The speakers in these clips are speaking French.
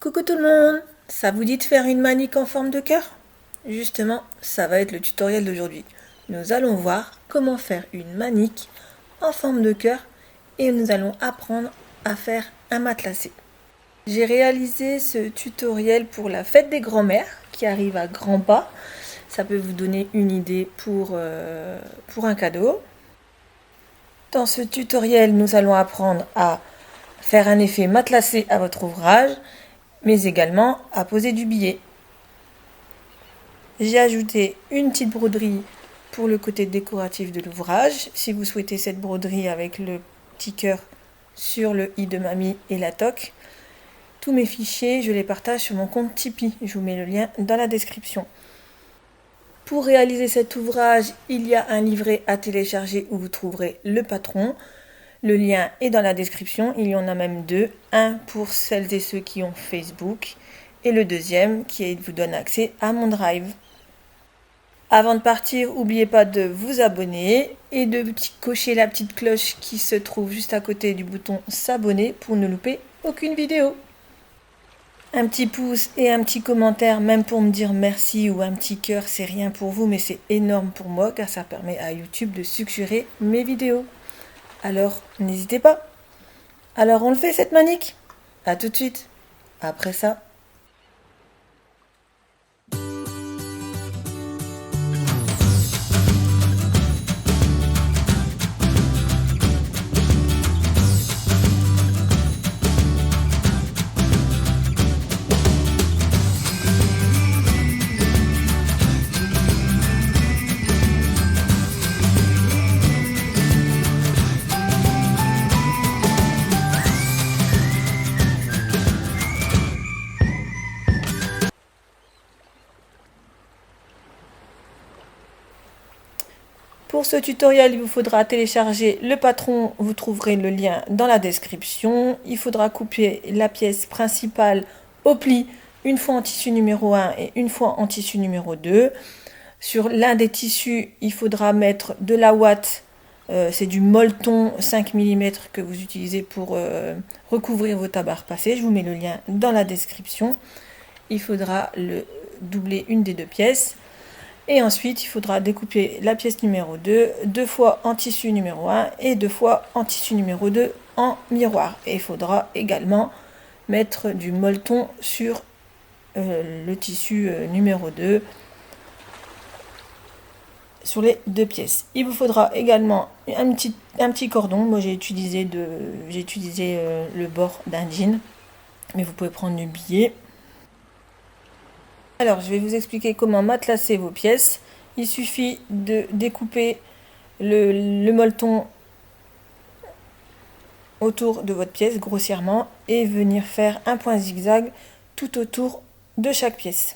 Coucou tout le monde, ça vous dit de faire une manique en forme de cœur? Justement, ça va être le tutoriel d'aujourd'hui. Nous allons voir comment faire une manique en forme de cœur et nous allons apprendre à faire un matelassé. J'ai réalisé ce tutoriel pour la fête des grands-mères qui arrive à grands pas. Ça peut vous donner une idée pour un cadeau. Dans ce tutoriel, nous allons apprendre à faire un effet matelassé à votre ouvrage, mais également à poser du billet. J'ai ajouté une petite broderie pour le côté décoratif de l'ouvrage. Si vous souhaitez cette broderie avec le petit cœur sur le i de mamie et la toque, tous mes fichiers, je les partage sur mon compte Tipeee. Je vous mets le lien dans la description. Pour réaliser cet ouvrage, il y a un livret à télécharger où vous trouverez le patron. Le lien est dans la description, il y en a même deux. Un pour celles et ceux qui ont Facebook et le deuxième qui vous donne accès à mon drive. Avant de partir, n'oubliez pas de vous abonner et de cocher la petite cloche qui se trouve juste à côté du bouton s'abonner pour ne louper aucune vidéo. Un petit pouce et un petit commentaire, même pour me dire merci, ou un petit cœur, c'est rien pour vous, mais c'est énorme pour moi car ça permet à YouTube de suggérer mes vidéos. Alors, n'hésitez pas. Alors, on le fait cette manique? À tout de suite. Après ça. Pour ce tutoriel, il vous faudra télécharger le patron, vous trouverez le lien dans la description. Il faudra couper la pièce principale au pli, une fois en tissu numéro 1 et une fois en tissu numéro 2. Sur l'un des tissus, il faudra mettre de la ouate, c'est du molleton 5 mm que vous utilisez pour recouvrir vos tabards passés. Je vous mets le lien dans la description. Il faudra le doubler une des deux pièces. Et ensuite, il faudra découper la pièce numéro 2, deux fois en tissu numéro 1 et deux fois en tissu numéro 2 en miroir. Et il faudra également mettre du molleton sur le tissu numéro 2 sur les deux pièces. Il vous faudra également un petit cordon. Moi, j'ai utilisé le bord d'un jean, mais vous pouvez prendre du billet. Alors, je vais vous expliquer comment matelasser vos pièces. Il suffit de découper le molleton autour de votre pièce grossièrement et venir faire un point zigzag tout autour de chaque pièce,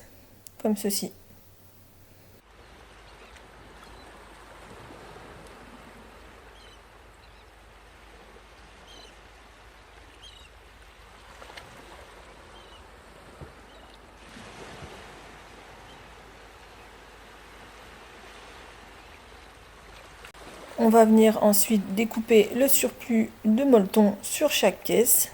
comme ceci. On va venir ensuite découper le surplus de molleton sur chaque pièce.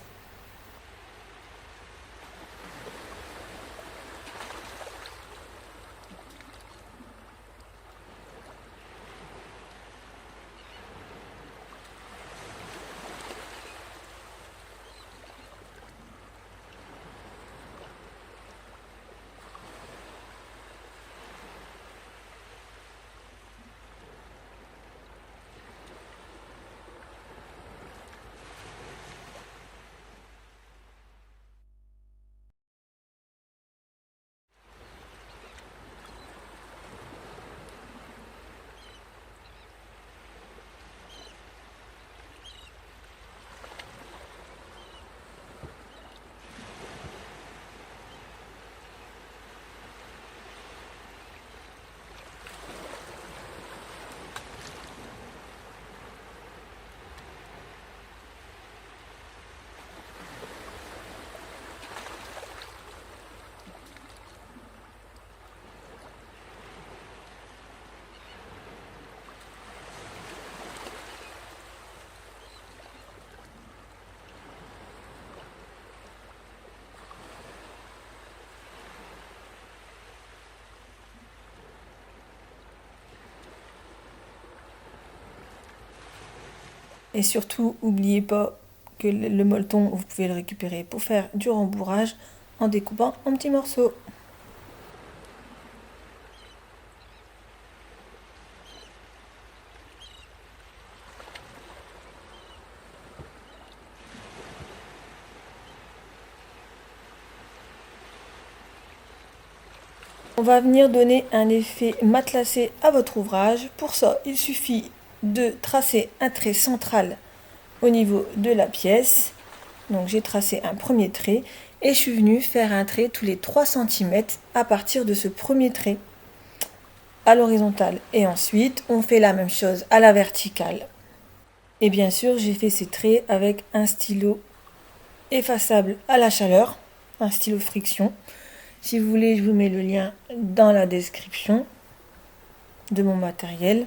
Et surtout, n'oubliez pas que le molleton, vous pouvez le récupérer pour faire du rembourrage en découpant en petits morceaux. On va venir donner un effet matelassé à votre ouvrage. Pour ça, il suffit de tracer un trait central au niveau de la pièce. Donc j'ai tracé un premier trait et je suis venue faire un trait tous les 3 cm à partir de ce premier trait à l'horizontale. Et ensuite, on fait la même chose à la verticale. Et bien sûr, j'ai fait ces traits avec un stylo effaçable à la chaleur, un stylo friction. Si vous voulez, je vous mets le lien dans la description de mon matériel.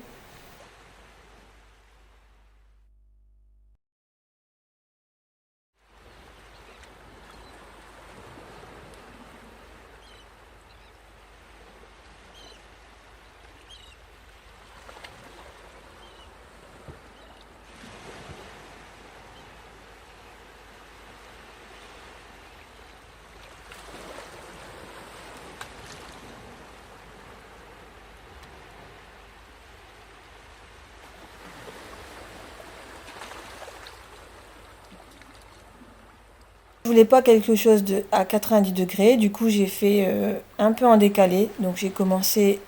Je voulais pas quelque chose à 90 degrés, du coup j'ai fait un peu en décalé. Donc j'ai commencé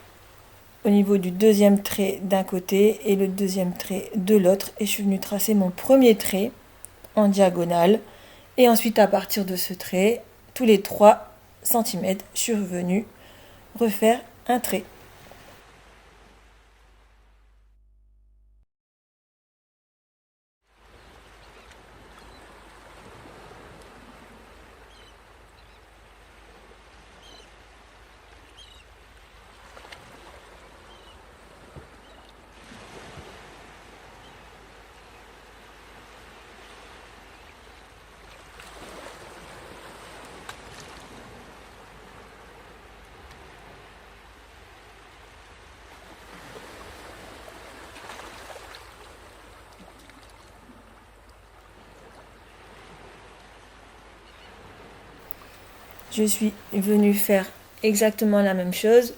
au niveau du deuxième trait d'un côté et le deuxième trait de l'autre. Et je suis venue tracer mon premier trait en diagonale. Et ensuite à partir de ce trait, tous les 3 cm, je suis revenue refaire un trait. Je suis venue faire exactement la même chose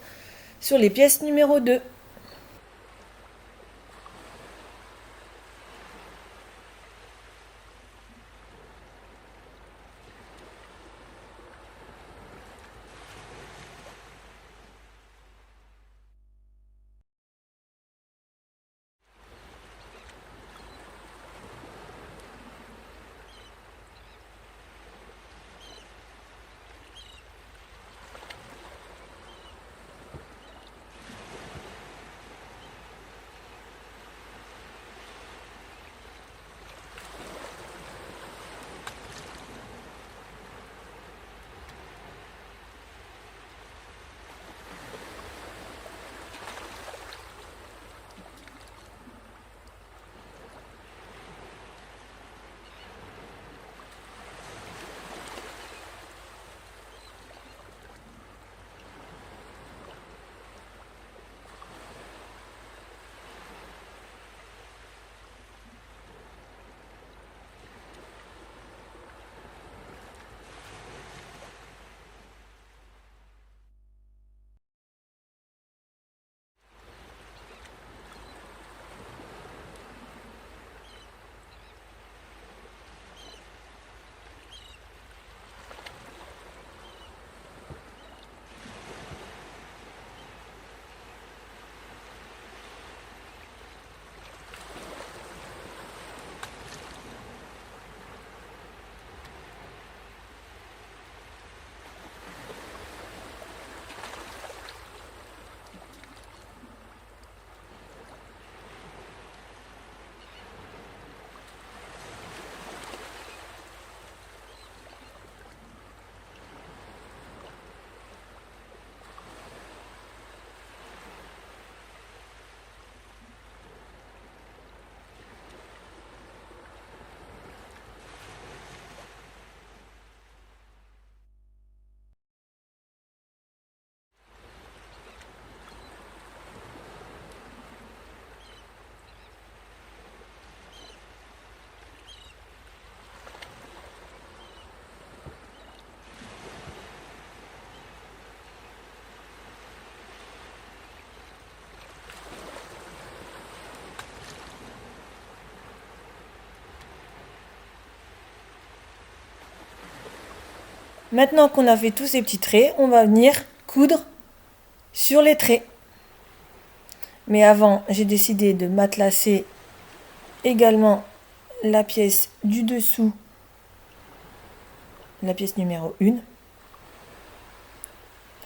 sur les pièces numéro 2. Maintenant qu'on a fait tous ces petits traits, on va venir coudre sur les traits. Mais avant, j'ai décidé de matelasser également la pièce du dessous, la pièce numéro 1.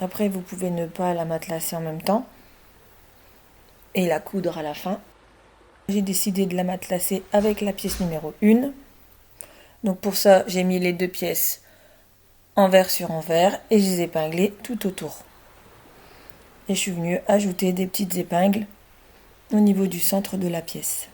Après, vous pouvez ne pas la matelasser en même temps et la coudre à la fin. J'ai décidé de la matelasser avec la pièce numéro 1. Donc pour ça, j'ai mis les deux pièces envers sur envers et je les ai épinglées tout autour. Et je suis venue ajouter des petites épingles au niveau du centre de la pièce.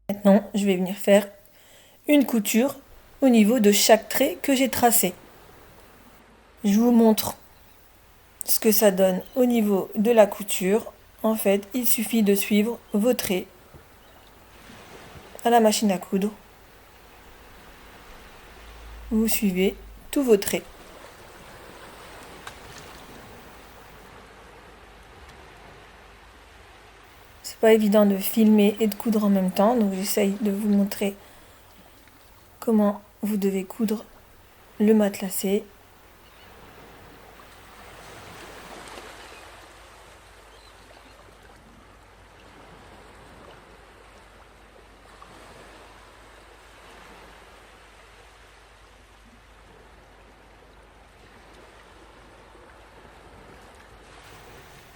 Maintenant, je vais venir faire une couture au niveau de chaque trait que j'ai tracé. Je vous montre ce que ça donne au niveau de la couture. En fait, il suffit de suivre vos traits à la machine à coudre. Vous suivez tous vos traits. C'est pas évident de filmer et de coudre en même temps, donc j'essaye de vous montrer comment vous devez coudre le matelassé.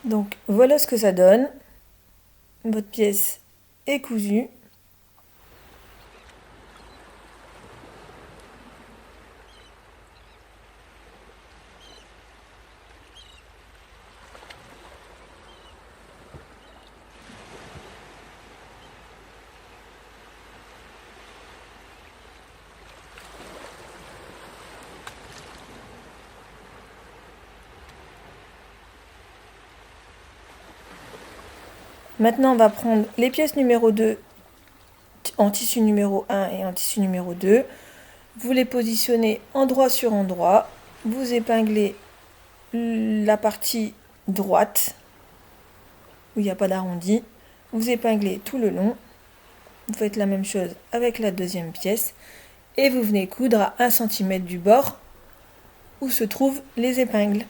Donc voilà ce que ça donne. Votre pièce est cousue. Maintenant, on va prendre les pièces numéro 2 en tissu numéro 1 et en tissu numéro 2. Vous les positionnez endroit sur endroit. Vous épinglez la partie droite où il n'y a pas d'arrondi. Vous épinglez tout le long. Vous faites la même chose avec la deuxième pièce. Et vous venez coudre à 1 cm du bord où se trouvent les épingles.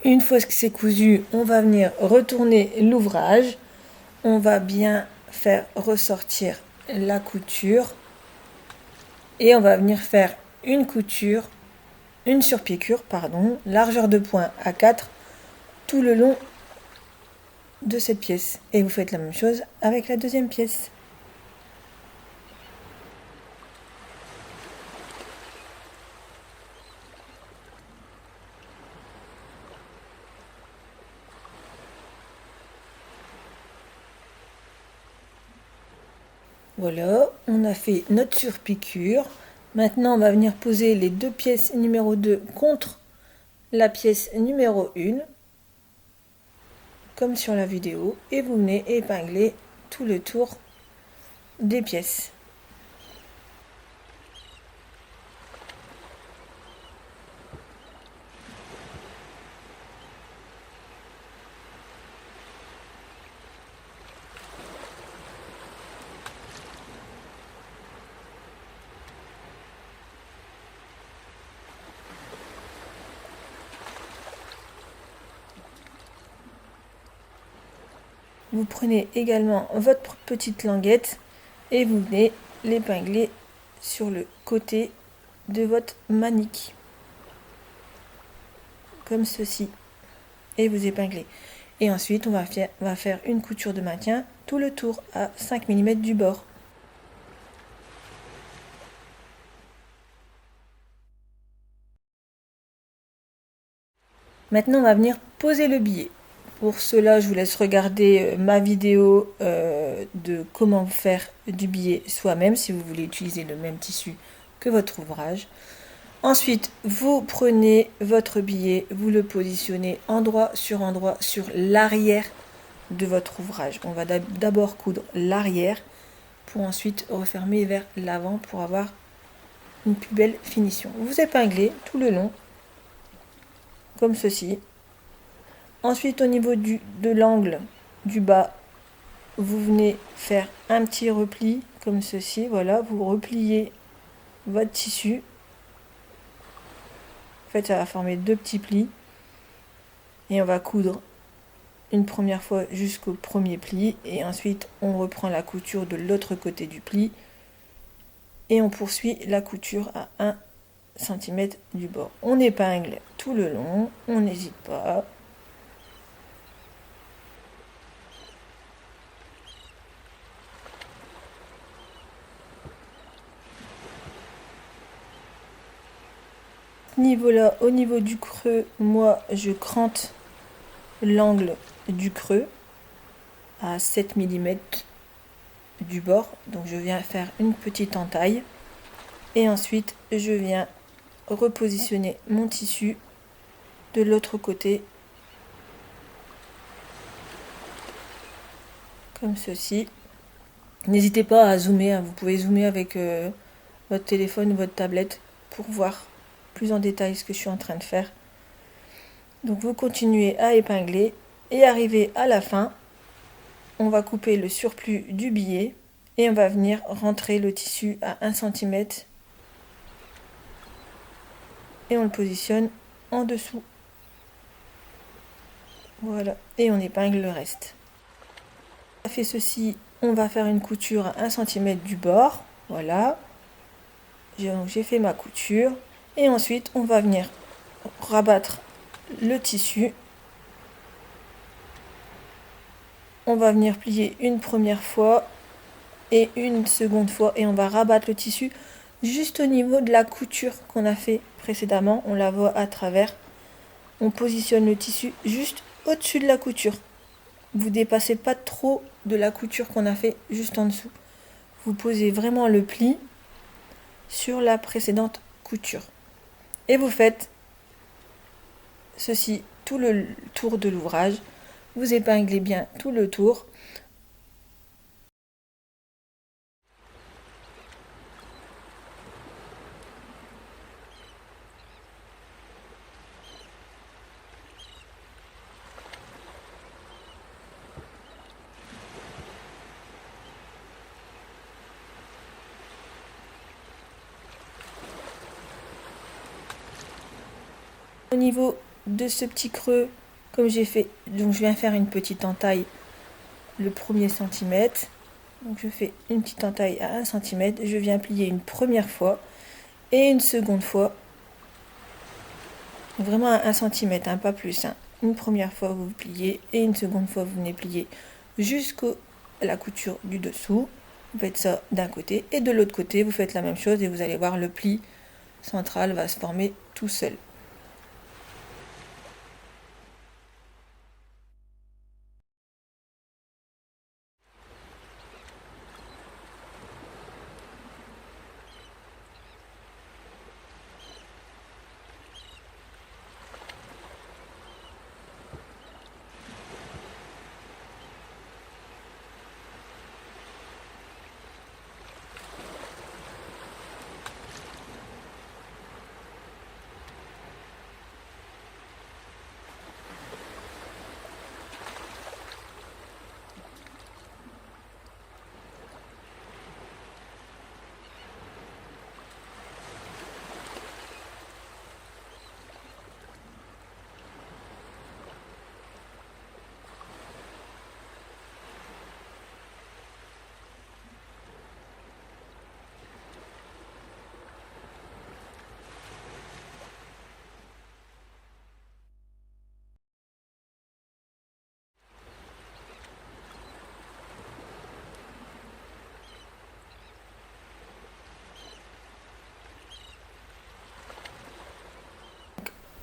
Une fois que c'est cousu, on va venir retourner l'ouvrage. On va bien faire ressortir la couture. Et on va venir faire une couture, une surpiqûre, pardon, largeur de point à 4 tout le long de cette pièce. Et vous faites la même chose avec la deuxième pièce. Voilà, on a fait notre surpiqûre. Maintenant, on va venir poser les deux pièces numéro 2 contre la pièce numéro 1, comme sur la vidéo, et vous venez épingler tout le tour des pièces. Vous prenez également votre petite languette et vous venez l'épingler sur le côté de votre manique, comme ceci, et vous épinglez. Et ensuite, on va faire une couture de maintien tout le tour à 5 mm du bord. Maintenant, on va venir poser le billet. Pour cela, je vous laisse regarder ma vidéo de comment faire du billet soi-même, si vous voulez utiliser le même tissu que votre ouvrage. Ensuite, vous prenez votre billet, vous le positionnez endroit sur l'arrière de votre ouvrage. On va d'abord coudre l'arrière pour ensuite refermer vers l'avant pour avoir une plus belle finition. Vous épinglez tout le long, comme ceci. Ensuite, au niveau de l'angle du bas, vous venez faire un petit repli comme ceci. Voilà, vous repliez votre tissu. En fait, ça va former deux petits plis. Et on va coudre une première fois jusqu'au premier pli. Et ensuite, on reprend la couture de l'autre côté du pli. Et on poursuit la couture à 1 cm du bord. On épingle tout le long, on n'hésite pas. Niveau-là, au niveau du creux, moi je crante l'angle du creux à 7 mm du bord. Donc je viens faire une petite entaille. Et ensuite, je viens repositionner mon tissu de l'autre côté. Comme ceci. N'hésitez pas à zoomer. Vous pouvez zoomer avec votre téléphone ou votre tablette pour voir plus en détail ce que je suis en train de faire. Donc vous continuez à épingler et arrivé à la fin, on va couper le surplus du billet et on va venir rentrer le tissu à 1 cm et on le positionne en dessous. Voilà, et on épingle le reste. On a fait ceci, on va faire une couture à 1 cm du bord. Voilà, j'ai fait ma couture et ensuite on va venir rabattre le tissu. On va venir plier une première fois et une seconde fois et on va rabattre le tissu juste au niveau de la couture qu'on a fait précédemment. On la voit à travers. On positionne le tissu juste au-dessus de la couture. Vous dépassez pas trop de la couture qu'on a fait juste en dessous. Vous posez vraiment le pli sur la précédente couture. Et vous faites ceci tout le tour de l'ouvrage. Vous épinglez bien tout le tour. Au niveau de ce petit creux, comme j'ai fait, donc je viens faire une petite entaille le premier centimètre. Donc je fais une petite entaille à 1 cm, je viens plier une première fois et une seconde fois, vraiment à 1 cm, hein, pas plus. Hein. Une première fois vous pliez et une seconde fois vous venez plier jusqu'à la couture du dessous. Vous faites ça d'un côté et de l'autre côté vous faites la même chose et vous allez voir le pli central va se former tout seul.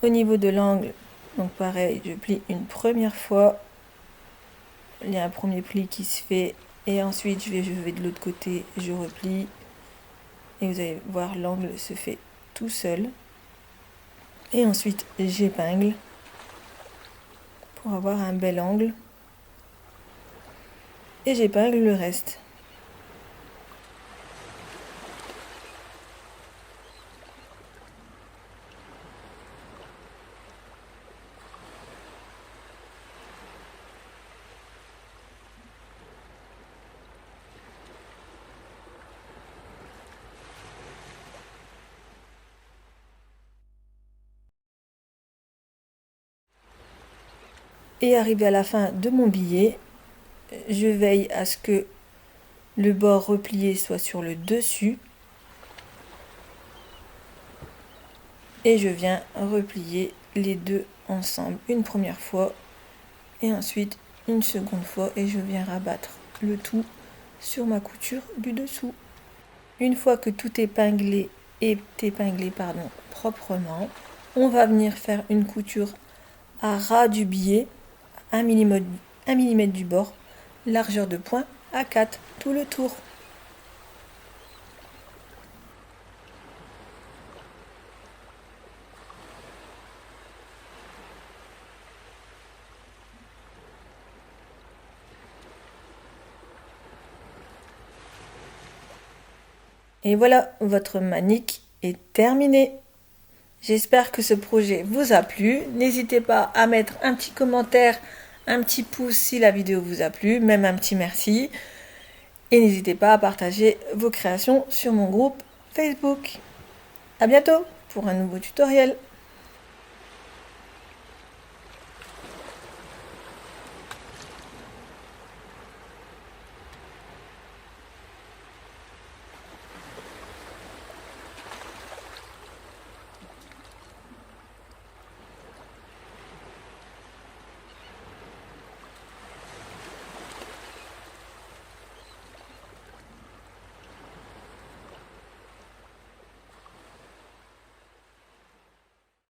Au niveau de l'angle, donc pareil, je plie une première fois. Il y a un premier pli qui se fait et ensuite je vais de l'autre côté, je replie et vous allez voir l'angle se fait tout seul. Et ensuite j'épingle pour avoir un bel angle et j'épingle le reste. Et arrivé à la fin de mon billet, je veille à ce que le bord replié soit sur le dessus et je viens replier les deux ensemble une première fois et ensuite une seconde fois et je viens rabattre le tout sur ma couture du dessous. Une fois que tout est épinglé proprement, on va venir faire une couture à ras du billet, 1 mm du bord, largeur de point à 4, tout le tour. Et voilà, votre manique est terminée. J'espère que ce projet vous a plu. N'hésitez pas à mettre un petit commentaire, un petit pouce si la vidéo vous a plu, même un petit merci. Et n'hésitez pas à partager vos créations sur mon groupe Facebook. À bientôt pour un nouveau tutoriel.